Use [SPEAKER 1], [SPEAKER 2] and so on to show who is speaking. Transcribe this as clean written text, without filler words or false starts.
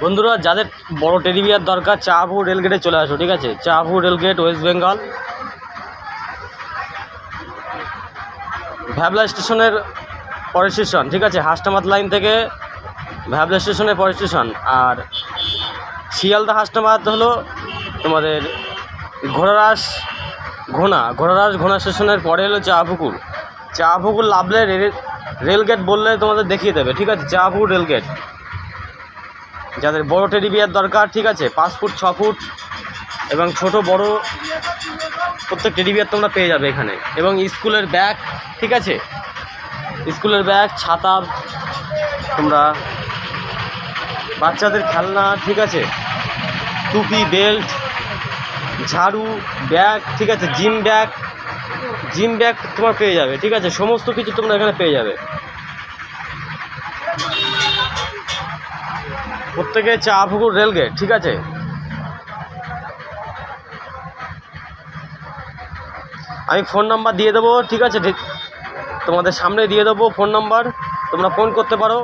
[SPEAKER 1] বন্ধুরা, যাদের বড় টেডি বিয়ার দরকার চাঁপাপুকুর রেলগেটে চলে আসো, ঠিক আছে? চাঁপাপুকুর রেলগেট, ওয়েস্ট বেঙ্গল, ভ্যাবলা স্টেশনের পরের স্টেশন, ঠিক আছে? হাসনাবাদ লাইন থেকে ভ্যাবলা স্টেশনের পরের স্টেশন। আর শিয়ালদা হাসনাবাদ হলো তোমাদের ঘোড়ারাস ঘোড়া স্টেশনের পরে হলো চাঁপাপুকুর। চাঁপাপুকুর লাভলে রেলগেট বললে তোমাদের দেখিয়ে দেবে, ঠিক আছে? চাঁপাপুকুর রেলগেট। যাদের বড় টেডি বিয়ার দরকার, ঠিক আছে, 5 ফুট 6 ফুট এবং ছোট বড় প্রত্যেক টেডি বিয়ার তোমরা পেয়ে যাবে এখানে। এবং স্কুলের ব্যাগ, ঠিক আছে? স্কুলের ব্যাগ, ছাতা, তোমরা বাচ্চাদের খেলনা, ঠিক আছে, টুপি, বেল্ট, ঝাড়ু, ব্যাগ, ঠিক আছে, জিম ব্যাগ তোমার পেয়ে যাবে, ঠিক আছে? সমস্ত কিছু তোমরা এখানে পেয়ে যাবে। প্রত্যেকে চাঁপাপুকুর রেলগেট, ঠিক আছে? আমি ফোন নাম্বার দিয়ে দেবো, ঠিক আছে? তোমাদের সামনে দিয়ে দেবো ফোন নাম্বার, তোমরা ফোন করতে পারো।